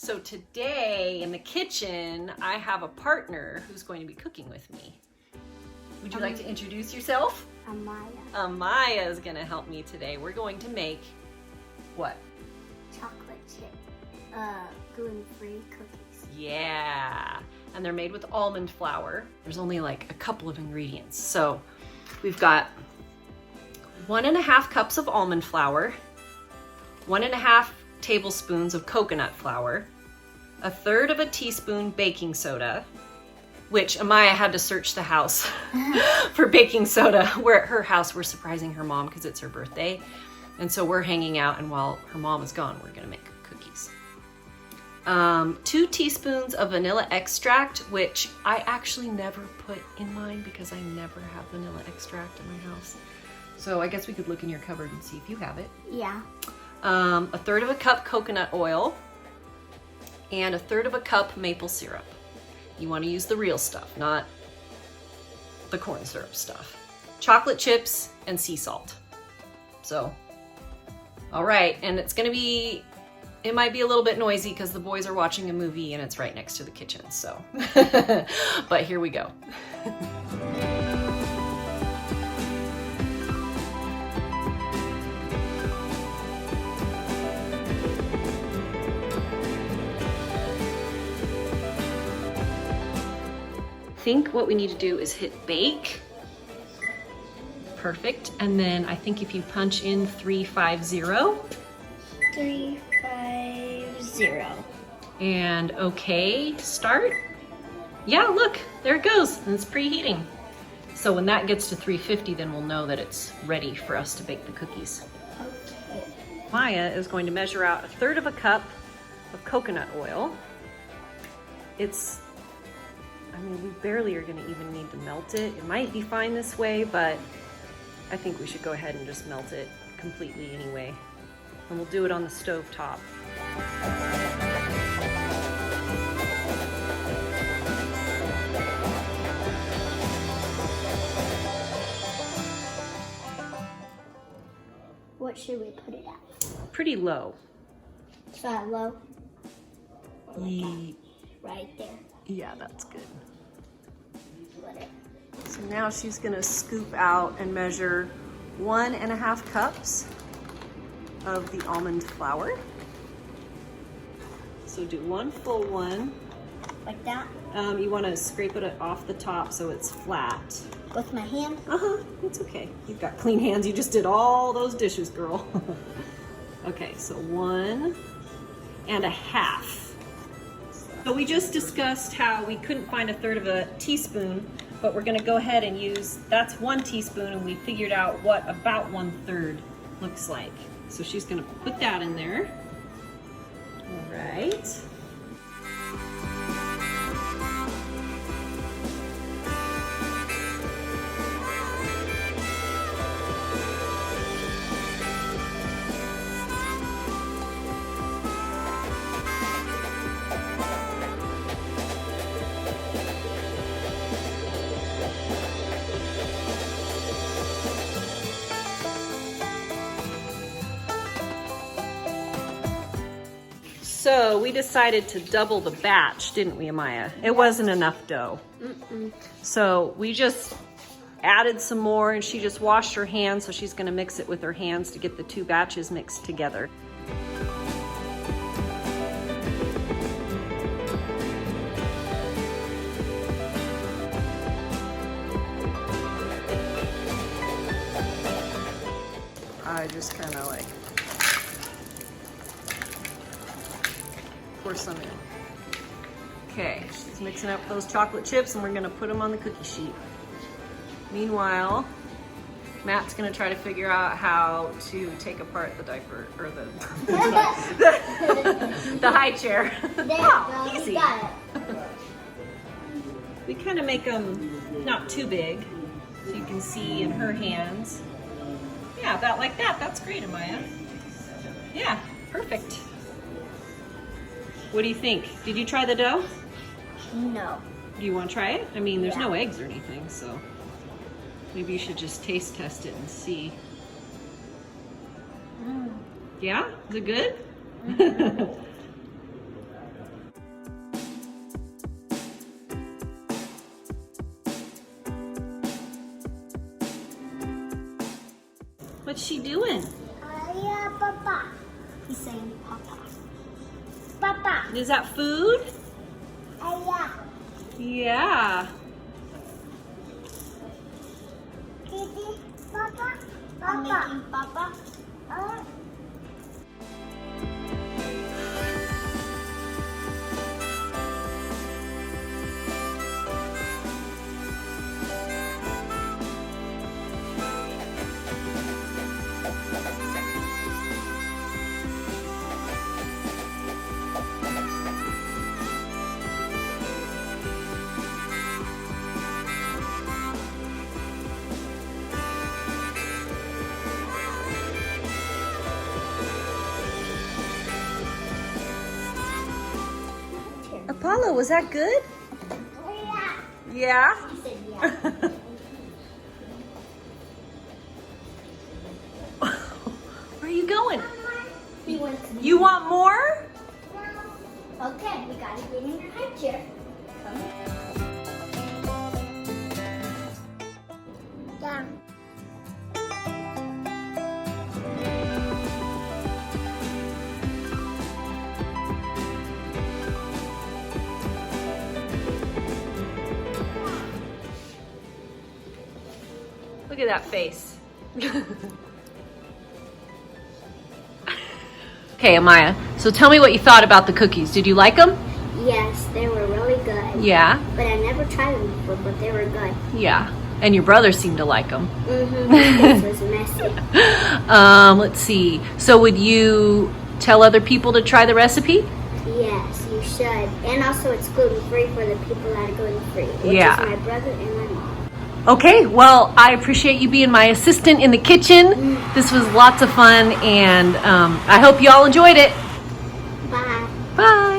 So today in the kitchen, I have a partner who's going to be cooking with me. Would you like to introduce yourself? Amaiya. Amaiya is going to help me today. We're going to make what? Chocolate chip, gluten-free cookies. Yeah, and they're made with almond flour. There's only like a couple of ingredients. So we've got 1.5 cups of almond flour, 1.5 tablespoons of coconut flour, 1/3 teaspoon baking soda, which Amaiya had to search the house for baking soda. We're at her house. We're surprising her mom because it's her birthday. And so we're hanging out, and while her mom is gone, we're gonna make cookies. 2 teaspoons of vanilla extract, which I actually never put in mine because I never have vanilla extract in my house. So I guess we could look in your cupboard and see if you have it. Yeah. 1/3 cup coconut oil, and 1/3 cup maple syrup. You want to use the real stuff, not the corn syrup stuff. Chocolate chips and sea salt. So, all right, and it's gonna be, it might be a little bit noisy because the boys are watching a movie and it's right next to the kitchen, so. But here we go. I think what we need to do is hit bake. Perfect. And then I think if you punch in 350. 350. And okay, start. Yeah, look, there it goes. And it's preheating. So when that gets to 350, then we'll know that it's ready for us to bake the cookies. Okay. Amaiya is going to measure out 1/3 cup of coconut oil. I mean, we barely are gonna even need to melt it. It might be fine this way, but I think we should go ahead and just melt it completely anyway. And we'll do it on the stove top. What should we put it at? Pretty low. Is that low? Ye- Right there. Yeah, that's good. Put it. So now she's gonna scoop out and measure 1.5 cups of the almond flour. So do 1 full one. Like that? You wanna scrape it off the top so it's flat. With my hand? Uh-huh, it's okay. You've got clean hands. You just did all those dishes, girl. Okay, so 1.5. So we just discussed how we couldn't find 1/3 teaspoon, but we're gonna go ahead and use, that's 1 teaspoon, and we figured out what about 1/3 looks like. So she's gonna put that in there. All right. So we decided to double the batch, didn't we, Amaiya? It wasn't enough dough. So we just added some more, and she just washed her hands, so she's gonna mix it with her hands to get the 2 batches mixed together. I just kind of like pour some in. Okay, she's mixing up those chocolate chips, and we're gonna put them on the cookie sheet. Meanwhile, Matt's gonna try to figure out how to take apart the diaper, or the the high chair. Wow, easy. We kind of make them not too big, so you can see in her hands. Yeah, about like that. That's great, Amaiya. Yeah, perfect. What do you think? Did you try the dough? No. Do you want to try it? I mean, there's no eggs or anything, so maybe you should just taste test it and see. Yeah? Is it good? she doing? Yeah, Papa. He's saying Papa. Papa. Is that food? Yeah. Yeah. Kitty. Papa. I'm making Papa. Apollo, was that good? Yeah. Yeah? He said yeah. Where are you going? He wants me. You want more? Okay, we gotta get in your high chair. Come. Down. Look at that face. Okay, Amaiya, so tell me what you thought about the cookies. Did you like them? Yes, they were really good. Yeah? But I never tried them before, but they were good. Yeah. And your brother seemed to like them. This was messy. Let's see. So would you tell other people to try the recipe? Yes, you should. And also it's gluten-free for the people that are gluten-free, which Yeah. is my brother and my mom. Okay, well, I appreciate you being my assistant in the kitchen. This was lots of fun, and I hope you all enjoyed it. Bye. Bye.